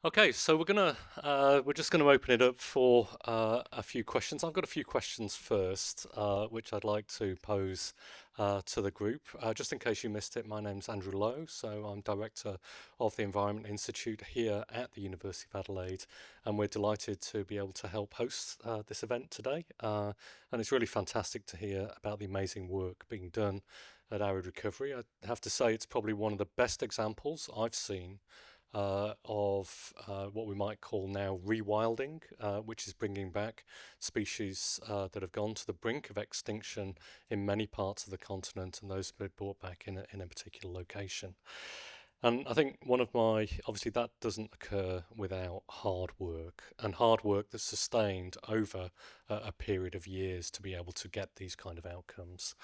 Okay, so we're just gonna open it up for a few questions. I've got a few questions first, which I'd like to pose to the group. Just in case you missed it, my name's Andrew Lowe, so I'm director of the Environment Institute here at the University of Adelaide, and we're delighted to be able to help host this event today. And it's really fantastic to hear about the amazing work being done at Arid Recovery. I have to say, it's probably one of the best examples I've seen of what we might call now rewilding, which is bringing back species that have gone to the brink of extinction in many parts of the continent, and those have been brought back in a particular location. And I think obviously, that doesn't occur without hard work, and hard work that's sustained over a period of years to be able to get these kind of outcomes.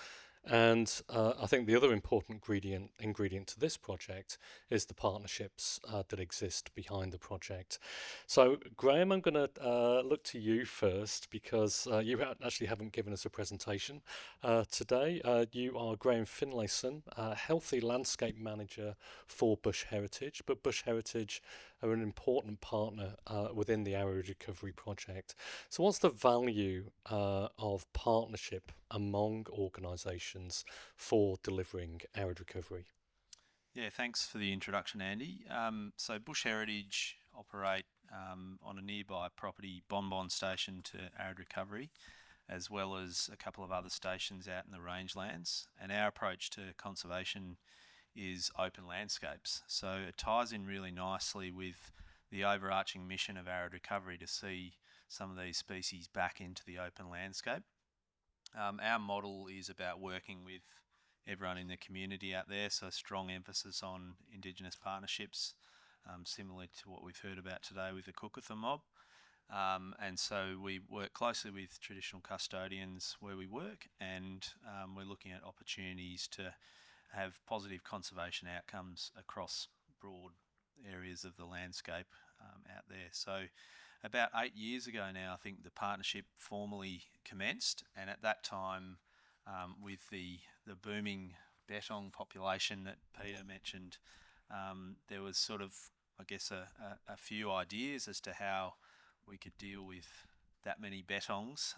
And I think the other important ingredient to this project is the partnerships that exist behind the project. So, Graeme, I'm going to look to you first because you actually haven't given us a presentation today. You are Graeme Finlayson, Healthy Landscape Manager for Bush Heritage, but Bush Heritage are an important partner within the Arid Recovery Project. So, what's the value of partnership among organisations for delivering arid recovery? Yeah, thanks for the introduction, Andy. So Bush Heritage operate on a nearby property Bonbon Station to Arid Recovery, as well as a couple of other stations out in the rangelands. And our approach to conservation is open landscapes. So it ties in really nicely with the overarching mission of Arid Recovery to see some of these species back into the open landscape. Our model is about working with everyone in the community out there, so strong emphasis on Indigenous partnerships, similar to what we've heard about today with the Cookatha mob. And so we work closely with traditional custodians where we work, and we're looking at opportunities to have positive conservation outcomes across broad areas of the landscape out there. So about 8 years ago now, I think the partnership formally commenced, and at that time, with the booming bettong population that Peter mentioned, there was sort of, I guess, a few ideas as to how we could deal with that many bettongs,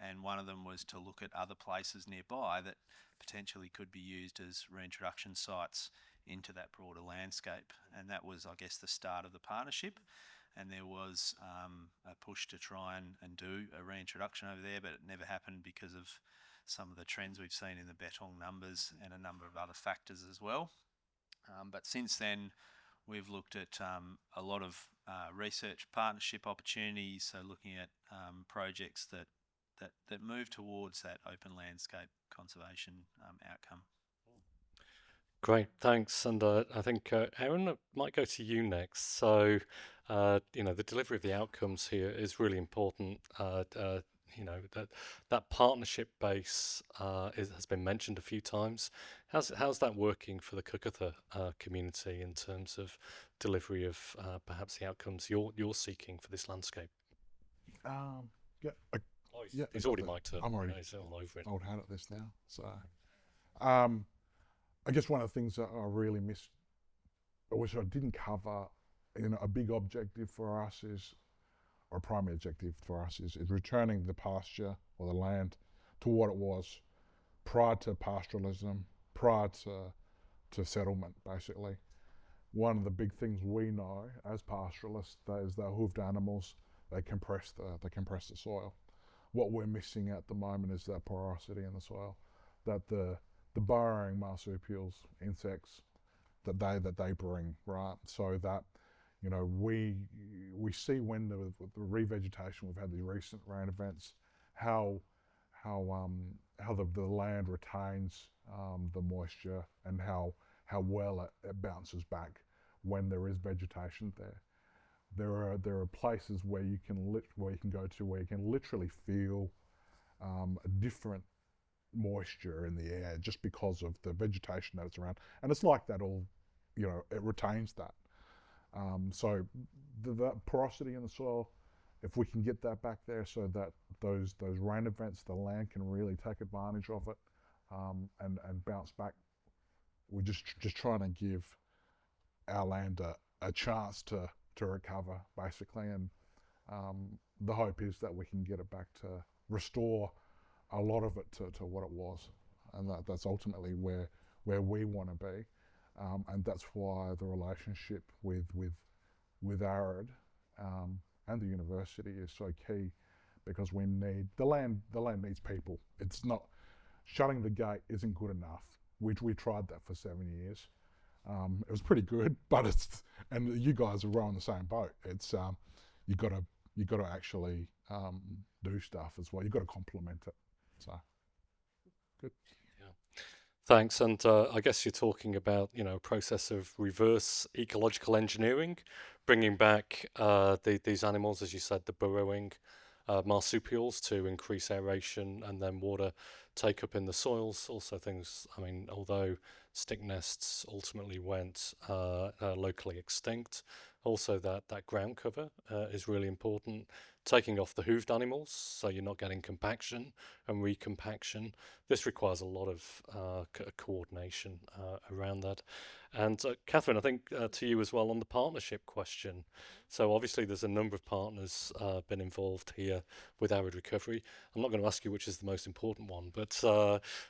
and one of them was to look at other places nearby that potentially could be used as reintroduction sites into that broader landscape. And that was, I guess, the start of the partnership. And there was a push to try and do a reintroduction over there, but it never happened because of some of the trends we've seen in the bettong numbers and a number of other factors as well. But since then, we've looked at a lot of research partnership opportunities, so looking at projects that move towards that open landscape conservation outcome. Great, thanks. And I think Aaron, might go to you next. So, the delivery of the outcomes here is really important. That partnership base has been mentioned a few times. How's that working for the Cookatha community in terms of delivery of perhaps the outcomes you're seeking for this landscape? Um, yeah, Oh, yeah, I he's got already the. mic'd up. I'm already He's all over it. old hat at this now. So, um, I guess one of the things that I really missed, or which I didn't cover, a big objective for us is, or a primary objective for us is returning the pasture or the land to what it was prior to pastoralism, prior to settlement, basically. One of the big things we know as pastoralists is they're hooved animals. They compress the soil. What we're missing at the moment is that porosity in the soil, that the burrowing marsupials, insects that they bring, right? So that we see when the revegetation, we've had the recent rain events, how the land retains the moisture, and how well it bounces back when there is vegetation there. There are places where you can go to where you can literally feel a different moisture in the air just because of the vegetation that's around, and it's like that all, it retains that. So that porosity in the soil, if we can get that back there, so that those rain events, the land can really take advantage of it, and bounce back. We're just trying to give our land a chance to to recover, basically. And the hope is that we can get it back to restore a lot of it to what it was, and that's ultimately where we want to be. And that's why the relationship with ARID and the university is so key, because we need the land. The land needs people. It's not shutting the gate isn't good enough. We tried that for 7 years. It was pretty good, but and you guys are rowing the same boat. It's you got to actually do stuff as well. You got to complement it. So good. Thanks. And I guess you're talking about, a process of reverse ecological engineering, bringing back these animals, as you said, the burrowing marsupials, to increase aeration and then water take up in the soils. Also things, although stick nests ultimately went locally extinct, also that ground cover is really important. Taking off the hooved animals, so you're not getting compaction and recompaction. This requires a lot of coordination around that. And Katherine, I think to you as well on the partnership question. So obviously there's a number of partners been involved here with arid recovery. I'm not going to ask you which is the most important one, but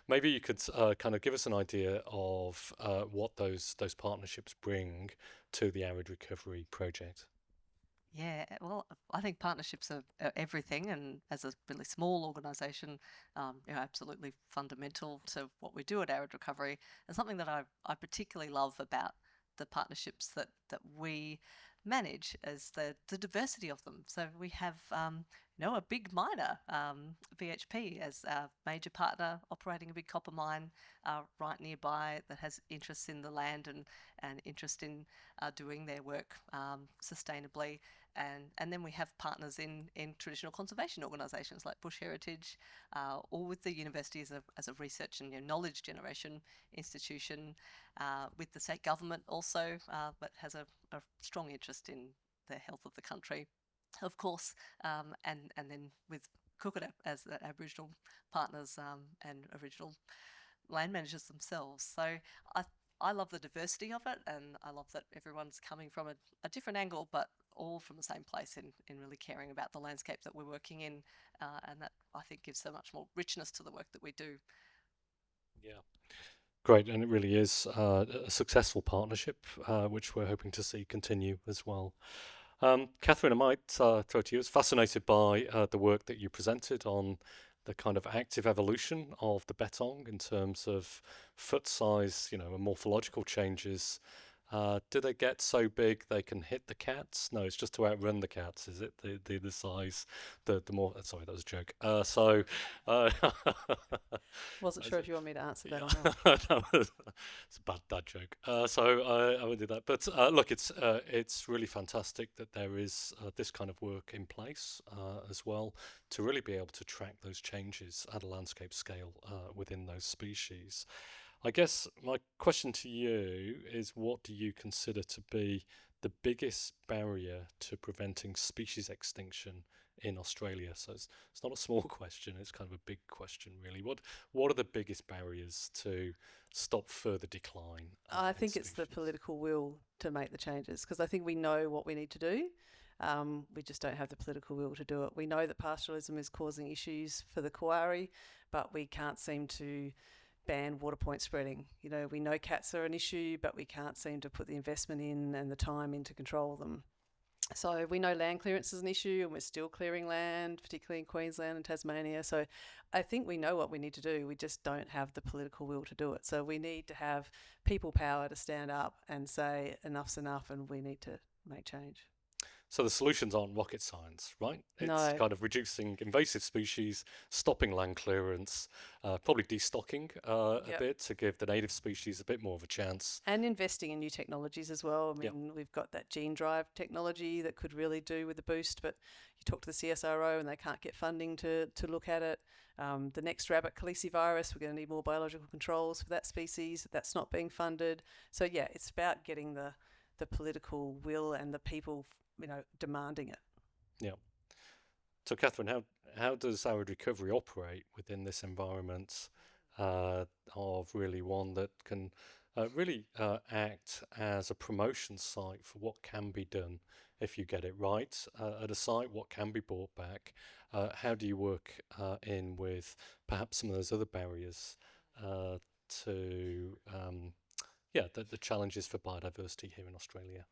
maybe you could kind of give us an idea of what those partnerships bring to the arid recovery project. Yeah, well, I think partnerships are everything, and as a really small organisation, absolutely fundamental to what we do at Arid Recovery. And something that I particularly love about the partnerships that we manage is the diversity of them. So we have a big miner, BHP, as a major partner operating a big copper mine right nearby that has interests in the land and interest in doing their work sustainably. And then we have partners in traditional conservation organisations like Bush Heritage, or with the university as a research and knowledge generation institution, with the state government also, that has a strong interest in the health of the country, of course, and then with Kukura as the Aboriginal partners and original land managers themselves. So I love the diversity of it, and I love that everyone's coming from a different angle, but all from the same place in really caring about the landscape that we're working in, and that I think gives so much more richness to the work that we do. Yeah, great, and it really is a successful partnership, which we're hoping to see continue as well. Katherine, I might throw to you. I was fascinated by the work that you presented on the kind of active evolution of the bettong in terms of foot size, and morphological changes. Do they get so big they can hit the cats? No, it's just to outrun the cats, is it? The size, the more. Sorry, that was a joke. Wasn't sure if you want me to answer that or not. It's a bad dad joke. So I would do that. But look, it's really fantastic that there is this kind of work in place as well, to really be able to track those changes at a landscape scale within those species. I guess my question to you is, what do you consider to be the biggest barrier to preventing species extinction in Australia? So it's not a small question, it's kind of a big question, really. What are the biggest barriers to stop further decline? I think it's the political will to make the changes, because I think we know what we need to do. We just don't have the political will to do it. We know that pastoralism is causing issues for the koari, but we can't seem to ban water point spreading. We know cats are an issue, but we can't seem to put the investment in and the time in to control them. So we know land clearance is an issue, and we're still clearing land, particularly in Queensland and Tasmania. So I think we know what we need to do. We just don't have the political will to do it. So we need to have people power to stand up and say enough's enough and we need to make change. So the solutions aren't rocket science, right? It's No. kind of reducing invasive species, stopping land clearance, probably destocking a bit to give the native species a bit more of a chance. And investing in new technologies as well. We've got that gene drive technology that could really do with the boost, but you talk to the CSIRO and they can't get funding to look at it. The next rabbit calicivirus, we're going to need more biological controls for that species. That's not being funded. So yeah, it's about getting the political will and the people demanding it. Yeah. So Katherine, how does arid recovery operate within this environment of really one that can really act as a promotion site for what can be done if you get it right at a site, what can be brought back. How do you work in with perhaps some of those other barriers to the challenges for biodiversity here in Australia?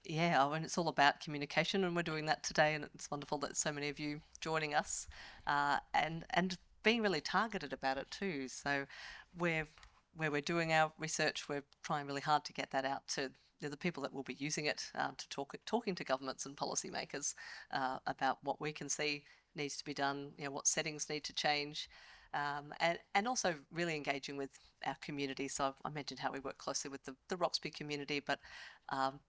Yeah, and it's all about communication, and we're doing that today, and it's wonderful that so many of you joining us, and being really targeted about it too. So, we're where we're doing our research, we're trying really hard to get that out to the people that will be using it, to talking to governments and policymakers about what we can see needs to be done, what settings need to change. And also really engaging with our community. So I mentioned how we work closely with the Roxby community, but um,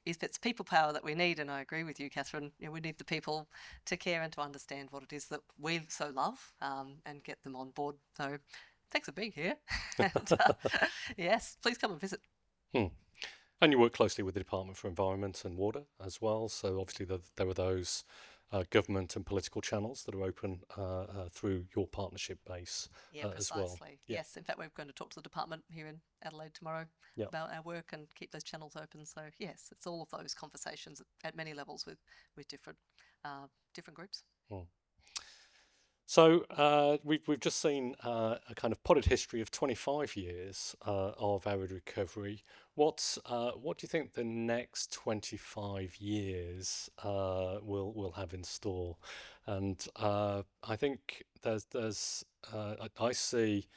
if it's people power that we need, and I agree with you, Katherine, we need the people to care and to understand what it is that we so love, and get them on board. So thanks for being here. And yes, please come and visit. Hmm. And you work closely with the Department for Environment and Water as well. So obviously there are those government and political channels that are open through your partnership base Yeah, as well. precisely. Yeah. Yes, in fact, we're going to talk to the department here in Adelaide tomorrow Yeah. about our work and keep those channels open. So yes, it's all of those conversations at many levels with different groups. Hmm. So we've just seen a kind of potted history of 25 years of arid recovery. What do you think the next 25 years will have in store? And I think I see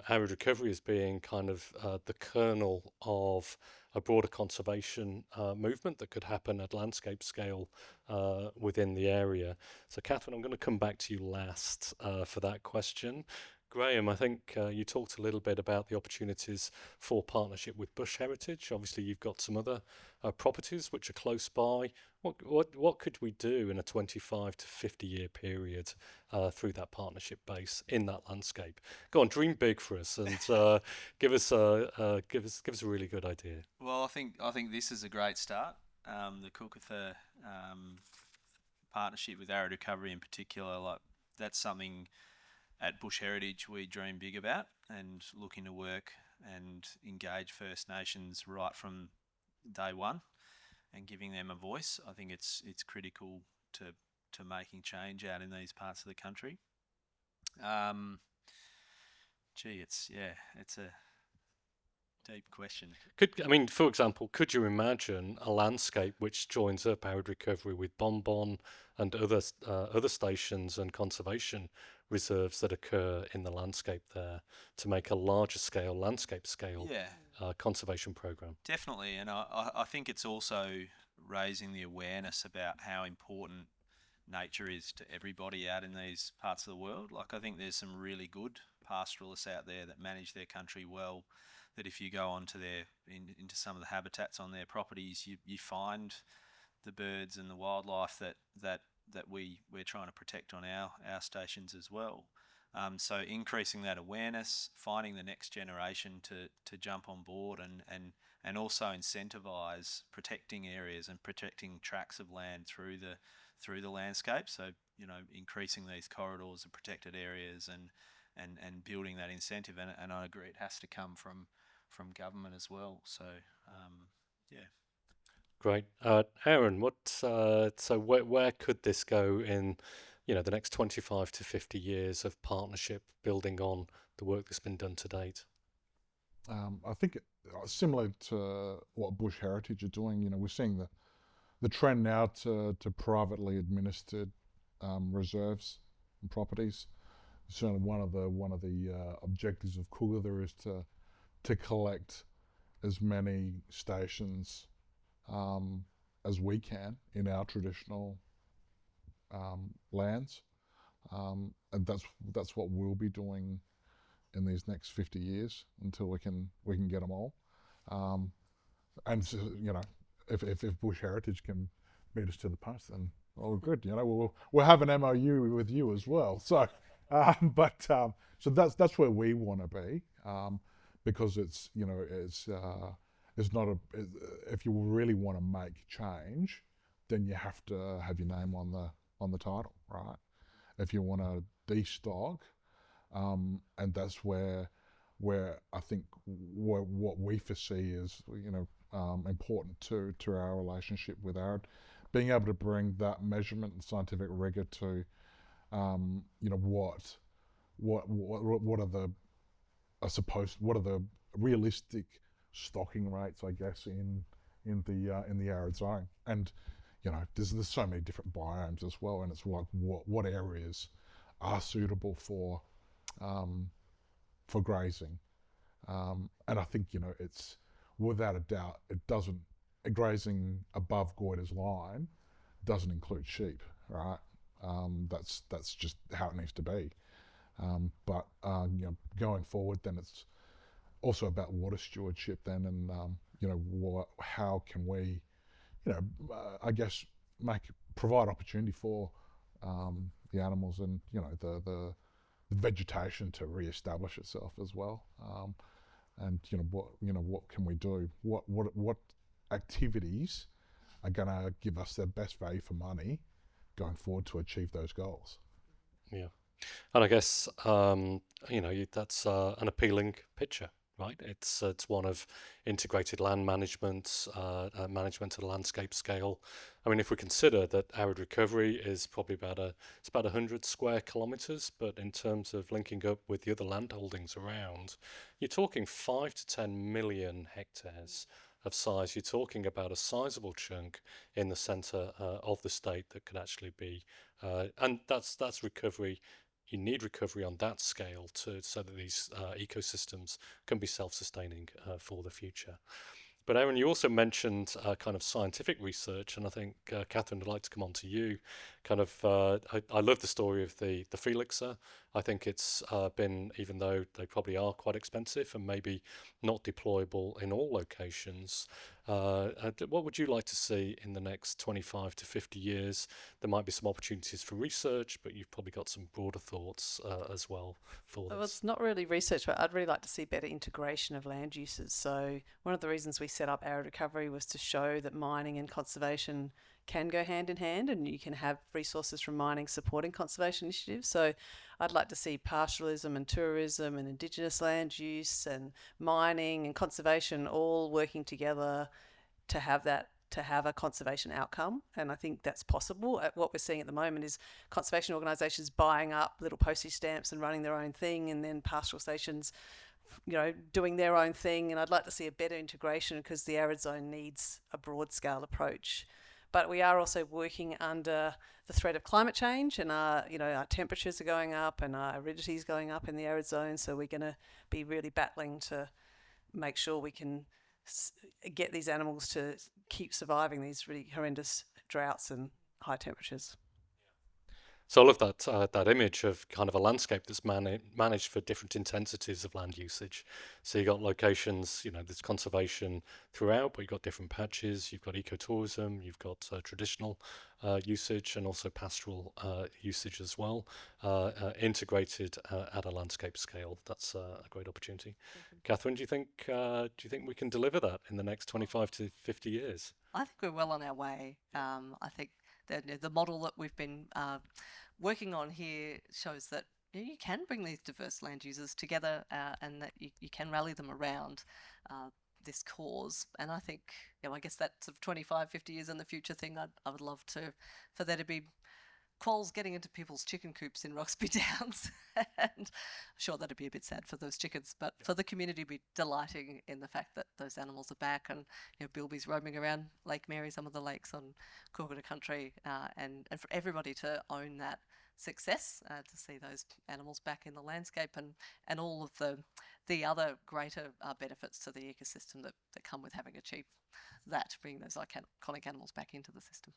arid recovery as being kind of the kernel of a broader conservation movement that could happen at landscape scale within the area. So, Katherine, I'm going to come back to you last for that question. Graeme, I think you talked a little bit about the opportunities for partnership with Bush Heritage. Obviously, you've got some other properties which are close by. What could we do in a 25 to 50-year period through that partnership base in that landscape? Go on, dream big for us and give us a really good idea. Well, I think this is a great start. The Cookatha partnership with arid recovery in particular, like that's something at Bush Heritage we dream big about, and looking to work and engage First Nations right from day one and giving them a voice. I think it's critical to making change out in these parts of the country. It's a deep question. For example, could you imagine a landscape which joins up arid recovery with Bonbon and other stations and conservation reserves that occur in the landscape there to make a larger scale, landscape scale conservation program? Definitely, and I think it's also raising the awareness about how important nature is to everybody out in these parts of the world. Like, I think there's some really good pastoralists out there that manage their country well, that if you go onto into some of the habitats on their properties, you find the birds and the wildlife that we're trying to protect on our stations as well. So increasing that awareness, finding the next generation to jump on board, and also incentivise protecting areas and protecting tracts of land through the landscape. So increasing these corridors of protected areas and building that incentive. And I agree, it has to come from government as well. So yeah. Great. Aaron, where could this go in, the next 25 to 50 years of partnership building on the work that's been done to date? I think similar to what Bush Heritage are doing, we're seeing the trend now to privately administered reserves and properties. Certainly one of the objectives of Coogitha is to collect as many stations as we can in our traditional lands, and that's what we'll be doing in these next 50 years until we can get them all. And so, if Bush Heritage can beat us to the punch, then good. We'll have an MOU with you as well. So, so that's where we want to be, because it's not if you really want to make change, then you have to have your name on the title, right? If you want to destock, and that's where where I think what we foresee is, important to our relationship with ARID, being able to bring that measurement and scientific rigor to, what are the, I suppose, what are the realistic stocking rates, I guess, in the arid zone. And there's so many different biomes as well, and it's like what areas are suitable for grazing. And I think it's without a doubt it doesn't, grazing above Goyder's line doesn't include sheep, right? That's just how it needs to be. But going forward, then it's also about water stewardship then, and how can we, I guess, provide opportunity for the animals and the vegetation to re-establish itself as well. And what can we do? What activities are going to give us the best value for money going forward to achieve those goals? Yeah. And I guess that's an appealing picture, right? It's one of integrated land management, management at a landscape scale. I mean, if we consider that arid recovery is probably about 100 square kilometres, but in terms of linking up with the other land holdings around, you're talking 5 to 10 million hectares of size. You're talking about a sizable chunk in the centre of the state that could actually be, and that's recovery. You need recovery on that scale so that these ecosystems can be self-sustaining for the future. But Aaron, you also mentioned kind of scientific research, and I think Katherine, I'd like to come on to you. Kind of, I love the story of the Felixer. I think it's been, even though they probably are quite expensive and maybe not deployable in all locations, what would you like to see in the next 25 to 50 years? There might be some opportunities for research, but you've probably got some broader thoughts as well for Well, this. it's not really research, but I'd really like to see better integration of land uses. So one of the reasons we set up arid recovery was to show that mining and conservation can go hand in hand, and you can have resources from mining supporting conservation initiatives. So I'd like to see pastoralism and tourism and Indigenous land use and mining and conservation all working together to have a conservation outcome. And I think that's possible. What we're seeing at the moment is conservation organisations buying up little postage stamps and running their own thing, and then pastoral stations doing their own thing. And I'd like to see a better integration, because the arid zone needs a broad scale approach. But we are also working under the threat of climate change, and our temperatures are going up and our aridity is going up in the arid zone. So we're going to be really battling to make sure we can get these animals to keep surviving these really horrendous droughts and high temperatures. So I love that image of kind of a landscape that's managed for different intensities of land usage. So you've got locations, there's conservation throughout, but you've got different patches, you've got ecotourism, you've got traditional usage, and also pastoral usage as well, integrated at a landscape scale. That's a great opportunity. Katherine, do you think we can deliver that in the next 25 to 50 years? I think we're well on our way. I think the model that we've been working on here shows that you can bring these diverse land users together, and that you can rally them around this cause. And I think, I guess that sort of 25, 50 years in the future thing, I would love for there to be quolls getting into people's chicken coops in Roxby Downs. And I'm sure that'd be a bit sad for those chickens, but for the community, be delighting in the fact that those animals are back, and bilbies roaming around Lake Mary, some of the lakes on Coorgoodah country, and for everybody to own that success, to see those animals back in the landscape, and all of the other greater benefits to the ecosystem that come with having achieved that, bringing those iconic animals back into the system.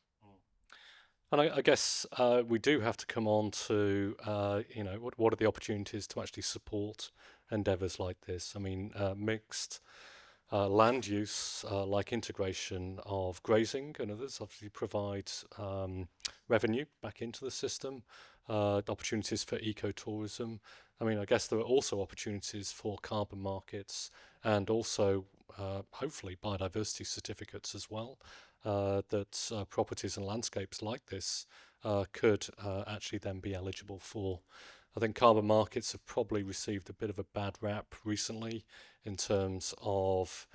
And I guess we do have to come on to, what are the opportunities to actually support endeavours like this? I mean, mixed land use, like integration of grazing and others, obviously provides revenue back into the system, opportunities for ecotourism. I mean, I guess there are also opportunities for carbon markets, and also hopefully biodiversity certificates as well. That properties and landscapes like this could actually then be eligible for I think carbon markets have probably received a bit of a bad rap recently in terms of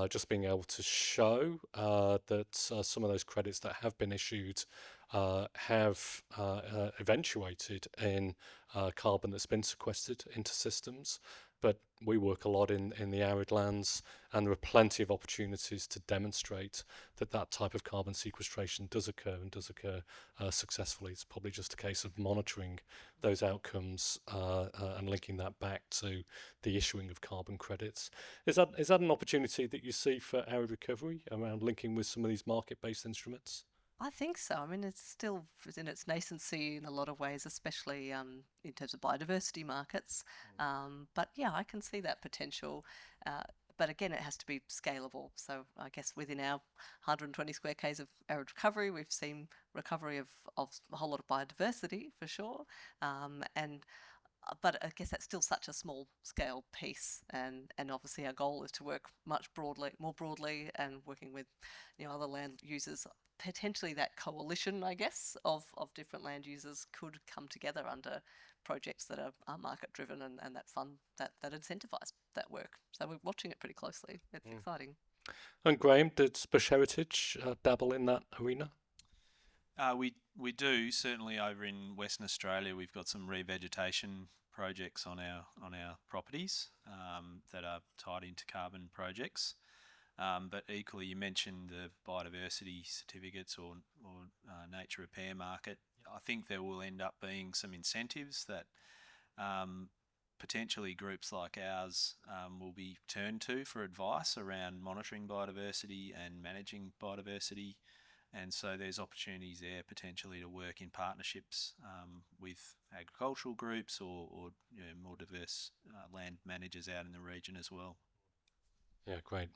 just being able to show that some of those credits that have been issued have eventuated in carbon that's been sequestered into systems. But we work a lot in the arid lands, and there are plenty of opportunities to demonstrate that that type of carbon sequestration does occur and does occur successfully. It's probably just a case of monitoring those outcomes and linking that back to the issuing of carbon credits. Is that an opportunity that you see for arid recovery around linking with some of these market-based instruments? I think so. I mean, it's still in its nascency in a lot of ways, especially in terms of biodiversity markets. But yeah, I can see that potential. But again, it has to be scalable. So I guess within our 120 square k's of arid recovery, we've seen recovery of a whole lot of biodiversity for sure. And but I guess that's still such a small scale piece, and obviously our goal is to work more broadly, and working with other land users. Potentially that coalition, I guess, of different land users could come together under projects that are market driven and that fund that incentivise that work. So we're watching it pretty closely. It's exciting. And Graeme, did Bush Heritage dabble in that arena? We do, certainly over in Western Australia. We've got some revegetation projects on our properties that are tied into carbon projects. But equally, you mentioned the biodiversity certificates or nature repair market. I think there will end up being some incentives that potentially groups like ours will be turned to for advice around monitoring biodiversity and managing biodiversity. And so there's opportunities there potentially to work in partnerships with agricultural groups or more diverse land managers out in the region as well. Yeah, great.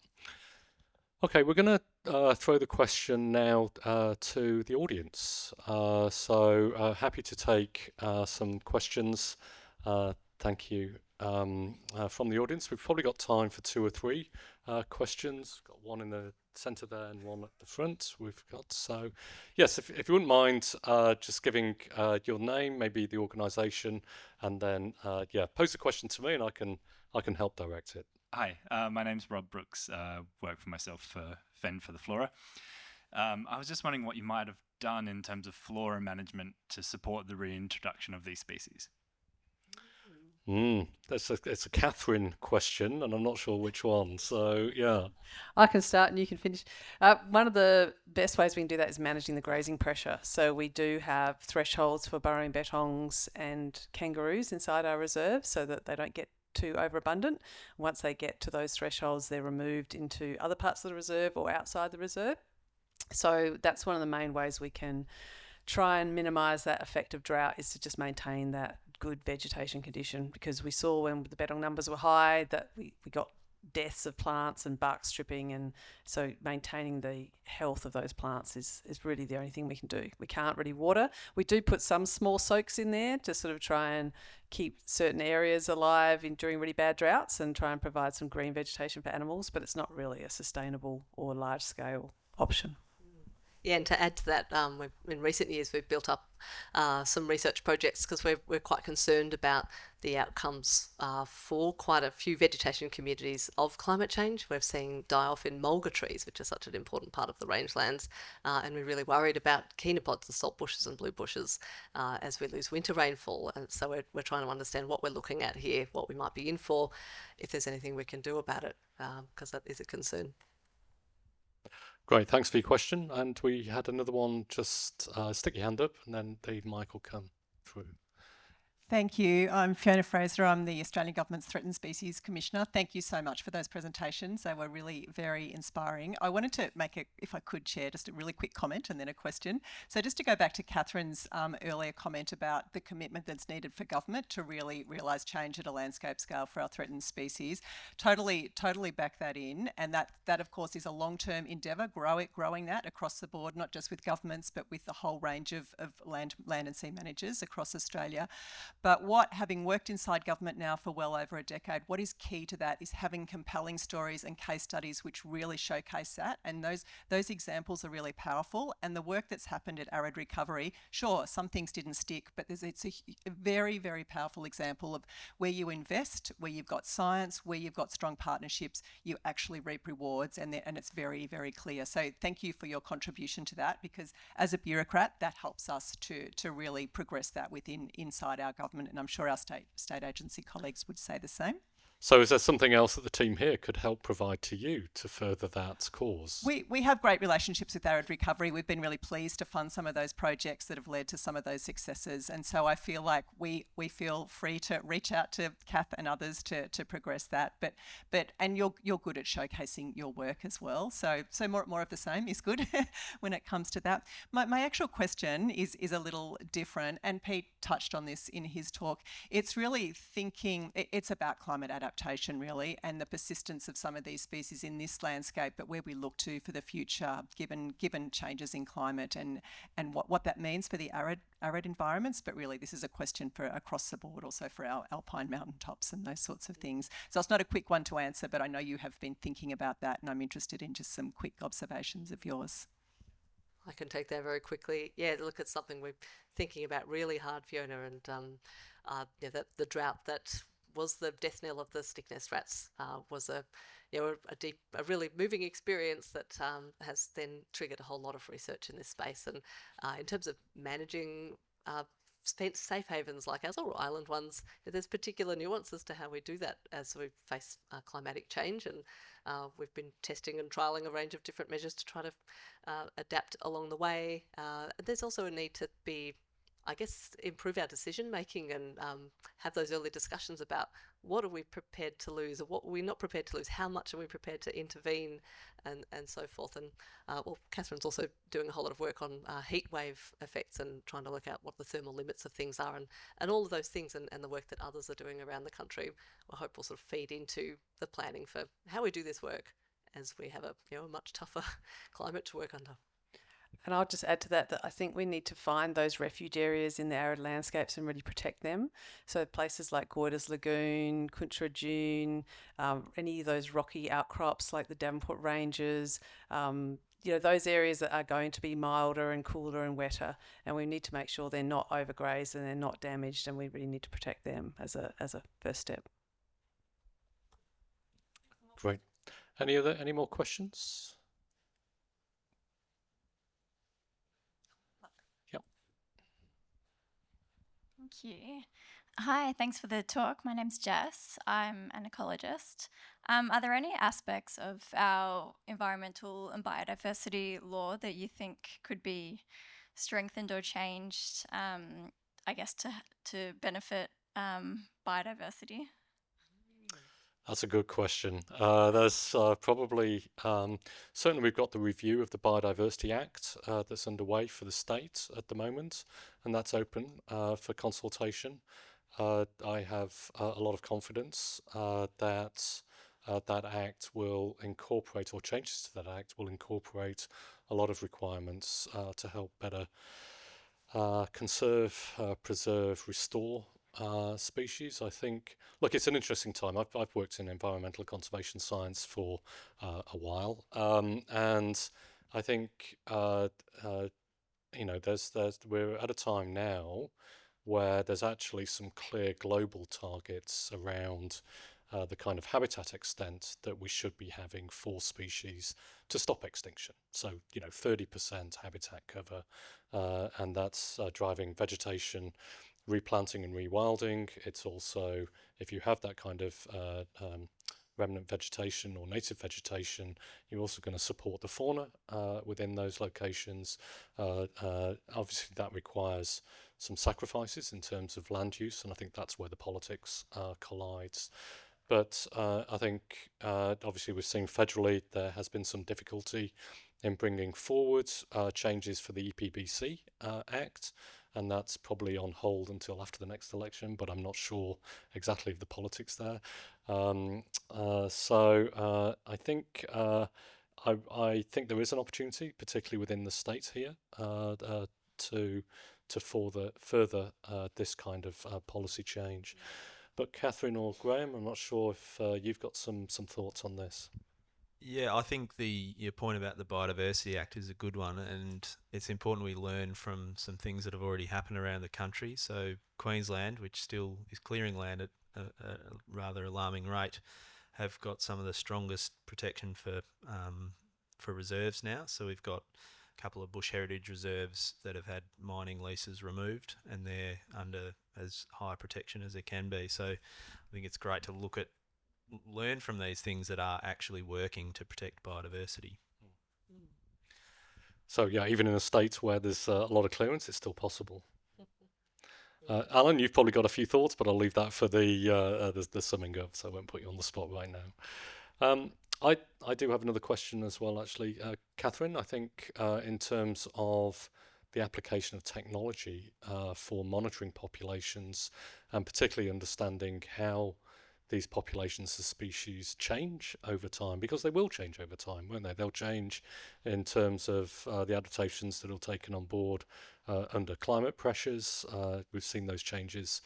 Okay, we're going to throw the question now to the audience. So happy to take some questions. Thank you from the audience. We've probably got time for 2 or 3 questions. Got one in the centre there and one at the front. We've got yes. If you wouldn't mind just giving your name, maybe the organisation, and then pose the question to me, and I can help direct it. Hi, my name's Rob Brooks. Work for myself for Fend for the Flora. I was just wondering what you might have done in terms of flora management to support the reintroduction of these species. It's a Katherine question, and I'm not sure which one. So yeah, I can start and you can finish. One of the best ways we can do that is managing the grazing pressure. So we do have thresholds for burrowing bettongs and kangaroos inside our reserve so that they don't get too overabundant. Once they get to those thresholds, they're removed into other parts of the reserve or outside the reserve. So that's one of the main ways we can try and minimise that effect of drought, is to just maintain that good vegetation condition, because we saw when the bettong numbers were high that we got deaths of plants and bark stripping, and so maintaining the health of those plants is really the only thing we can do. We can't really water. We do put some small soaks in there to sort of try and keep certain areas alive during really bad droughts and try and provide some green vegetation for animals, but it's not really a sustainable or large scale option. Yeah, and to add to that, in recent years we've built up some research projects because we're quite concerned about the outcomes for quite a few vegetation communities of climate change. We're seeing die off in mulga trees, which are such an important part of the rangelands, and we're really worried about kenopods, the salt bushes and blue bushes, as we lose winter rainfall. And so we're trying to understand what we're looking at here, what we might be in for, if there's anything we can do about it, because that is a concern. Great, thanks for your question. And we had another one. Just stick your hand up, and then the mic will come through. Thank you. I'm Fiona Fraser. I'm the Australian Government's Threatened Species Commissioner. Thank you so much for those presentations. They were really very inspiring. I wanted to make, if I could, Chair, just a really quick comment and then a question. So just to go back to Katherine's earlier comment about the commitment that's needed for government to really realise change at a landscape scale for our threatened species. Totally back that in. And that of course is a long-term endeavour, growing that across the board, not just with governments, but with the whole range of land and sea managers across Australia. But having worked inside government now for well over a decade, what is key to that is having compelling stories and case studies which really showcase that. And those examples are really powerful. And the work that's happened at Arid Recovery, sure, some things didn't stick, but it's a very, very powerful example of where you invest, where you've got science, where you've got strong partnerships, you actually reap rewards, and it's very, very clear. So thank you for your contribution to that, because as a bureaucrat, that helps us to really progress that inside our government, and I'm sure our state agency colleagues would say the same. So is there something else that the team here could help provide to you to further that cause? We have great relationships with Arid Recovery. We've been really pleased to fund some of those projects that have led to some of those successes. And so I feel like we feel free to reach out to Kath and others to progress that. And you're good at showcasing your work as well. So more of the same is good when it comes to that. My actual question is a little different, and Pete touched on this in his talk. It's really it's about climate adaptation really, and the persistence of some of these species in this landscape, but where we look to for the future, given changes in climate and what that means for the arid environments. But really, this is a question for across the board, also for our alpine mountaintops and those sorts of things. So it's not a quick one to answer, but I know you have been thinking about that, and I'm interested in just some quick observations of yours. I can take that very quickly. Yeah, look, it's something we're thinking about really hard, Fiona, and the drought that was the death knell of the stick nest rats was a really moving experience that has then triggered a whole lot of research in this space. And in terms of managing safe havens like ours, or island ones, there's particular nuances to how we do that as we face climatic change, and we've been testing and trialling a range of different measures to try to adapt along the way. There's also a need to improve our decision making and have those early discussions about what are we prepared to lose, or what are we not prepared to lose, how much are we prepared to intervene, and so forth. And Katherine's also doing a whole lot of work on heat wave effects and trying to work out what the thermal limits of things are, and all of those things, and the work that others are doing around the country, I hope will sort of feed into the planning for how we do this work as we have a much tougher climate to work under. And I'll just add to that I think we need to find those refuge areas in the arid landscapes and really protect them. So places like Goyder's Lagoon, Kuntra Dune, any of those rocky outcrops like the Davenport Ranges, those areas that are going to be milder and cooler and wetter, and we need to make sure they're not overgrazed and they're not damaged, and we really need to protect them as a first step. Great. Any more questions? Thank you. Hi, thanks for the talk. My name's Jess. I'm an ecologist. Are there any aspects of our environmental and biodiversity law that you think could be strengthened or changed, to benefit biodiversity? That's a good question. There's probably, certainly we've got the review of the Biodiversity Act that's underway for the state at the moment, and that's open for consultation. I have a lot of confidence that that act will incorporate, or changes to that act will incorporate, a lot of requirements to help better conserve, preserve, restore species. I think, look, it's an interesting time. I've worked in environmental conservation science for a while, and I think we're at a time now where there's actually some clear global targets around the kind of habitat extent that we should be having for species to stop extinction. So 30% habitat cover, and that's driving vegetation replanting and rewilding. It's also, if you have that kind of remnant vegetation or native vegetation, you're also going to support the fauna within those locations. Obviously that requires some sacrifices in terms of land use, and I think that's where the politics collides. But I think obviously we're seeing federally there has been some difficulty in bringing forward changes for the EPBC Act, and that's probably on hold until after the next election, but I'm not sure exactly of the politics there. So I think I think there is an opportunity, particularly within the state here, to to further this kind of policy change. But Katherine or Graeme, I'm not sure if you've got some thoughts on this. Yeah, I think your point about the Biodiversity Act is a good one, and it's important we learn from some things that have already happened around the country. So Queensland, which still is clearing land at a rather alarming rate, have got some of the strongest protection for reserves now. So we've got a couple of bush heritage reserves that have had mining leases removed, and they're under as high protection as they can be. So I think it's great to learn from these things that are actually working to protect biodiversity. So yeah, even in a state where there's a lot of clearance, it's still possible. Alan, you've probably got a few thoughts, but I'll leave that for the summing up, so I won't put you on the spot right now. I do have another question as well, actually. Katherine, I think in terms of the application of technology for monitoring populations, and particularly understanding how these populations of species change over time, because they will change over time, won't they? They'll change in terms of the adaptations that are taken on board under climate pressures. We've seen those changes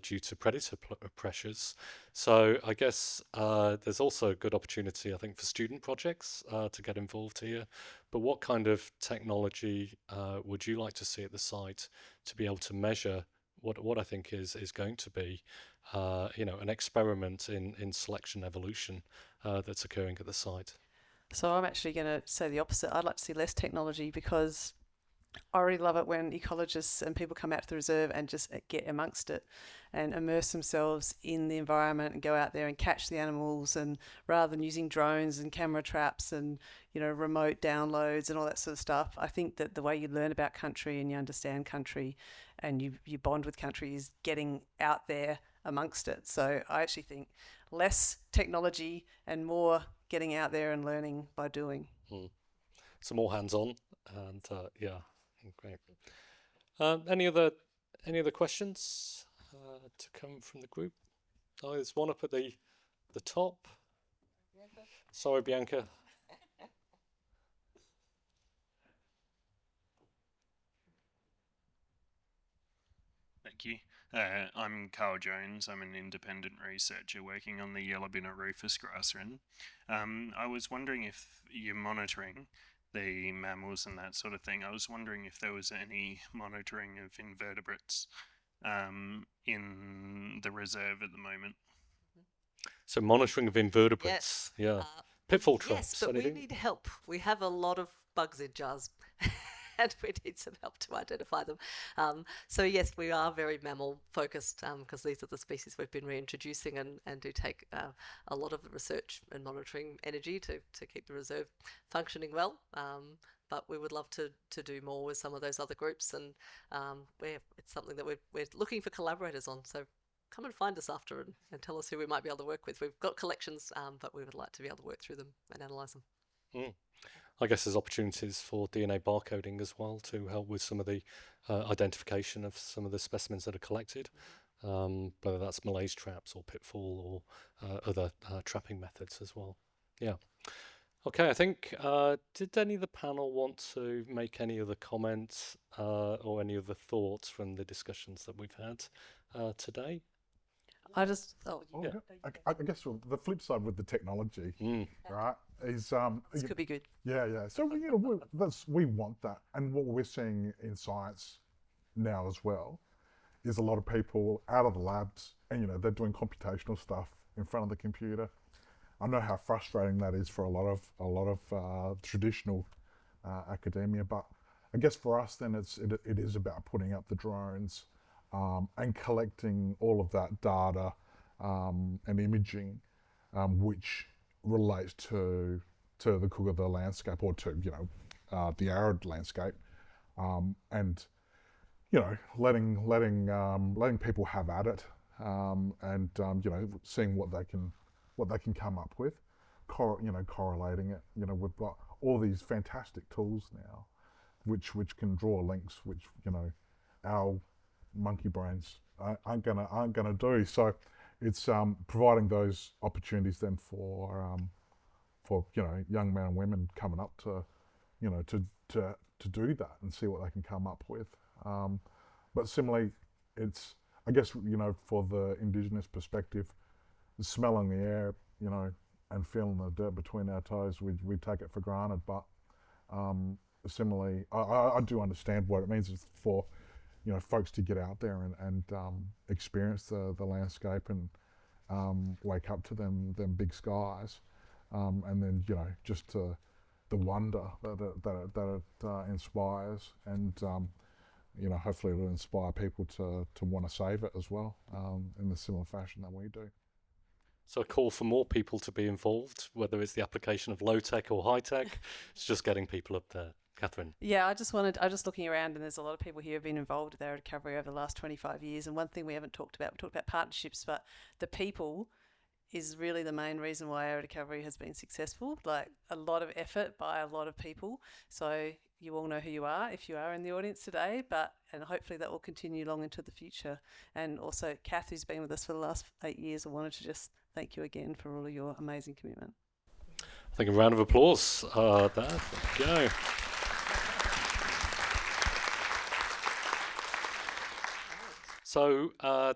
due to predator pressures. So I guess there's also a good opportunity, I think, for student projects to get involved here. But what kind of technology would you like to see at the site to be able to measure what I think is going to be an experiment in selection evolution that's occurring at the site? So I'm actually going to say the opposite. I'd like to see less technology, because I really love it when ecologists and people come out to the reserve and just get amongst it and immerse themselves in the environment and go out there and catch the animals, and rather than using drones and camera traps and remote downloads and all that sort of stuff. I think that the way you learn about country and you understand country and you bond with country is getting out there amongst it. So I actually think less technology and more getting out there and learning by doing. So more hands-on, and yeah, great. Any other questions to come from the group? Oh, there's one up at the top. Sorry, Bianca. Thank you. I'm Carl Jones. I'm an independent researcher working on the Yellowbinna rufous grass wren. I was wondering if you're monitoring the mammals and that sort of thing. I was wondering if there was any monitoring of invertebrates in the reserve at the moment. So monitoring of invertebrates, yeah. Pitfall traps. Yes, but anything? we need help. We have a lot of bugs in jars. And we need some help to identify them. So yes, we are very mammal focused because these are the species we've been reintroducing and do take a lot of research and monitoring energy to keep the reserve functioning well. But we would love to do more with some of those other groups, and it's something that we're looking for collaborators on. So come and find us after and tell us who we might be able to work with. We've got collections, but we would like to be able to work through them and analyse them. I guess there's opportunities for DNA barcoding as well to help with some of the identification of some of the specimens that are collected, whether that's malaise traps or pitfall or other trapping methods as well. Yeah. Okay, I think, did any of the panel want to make any other comments or any other thoughts from the discussions that we've had today? I just, I guess the flip side with the technology, right, is this could be good. Yeah. So we want that, and what we're seeing in science now as well is a lot of people out of the labs, and they're doing computational stuff in front of the computer. I know how frustrating that is for a lot of traditional academia, but I guess for us then it is about putting up the drones and collecting all of that data and imaging, which relates to the Kookaburra landscape or to the arid landscape, and letting people have at it, and seeing what they can come up with, correlating it. We've got all these fantastic tools now, which can draw links, which our monkey brains aren't gonna do. So it's providing those opportunities then for young men and women coming up to do that and see what they can come up with. but similarly, it's, I guess, for the Indigenous perspective, smelling the air, and feeling the dirt between our toes, we take it for granted. But similarly, I do understand what it means for folks to get out there and experience the landscape and wake up to them big skies, and then just to the wonder that it inspires, and hopefully it'll inspire people to want to save it as well, in the similar fashion that we do. So a call for more people to be involved, whether it's the application of low tech or high tech. It's just getting people up there. Katherine. Yeah, I just looking around, and there's a lot of people here who have been involved with area recovery over the last 25 years. And one thing we haven't talked about, we talked about partnerships, but the people is really the main reason why area recovery has been successful. Like, a lot of effort by a lot of people. So you all know who you are if you are in the audience today, and hopefully that will continue long into the future. And also Kath, who's been with us for the last 8 years, I wanted to just thank you again for all of your amazing commitment. I think a round of applause there. There we go. So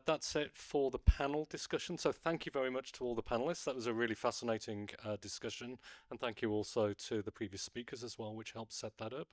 that's it for the panel discussion. So thank you very much to all the panelists. That was a really fascinating discussion. And thank you also to the previous speakers as well, which helped set that up.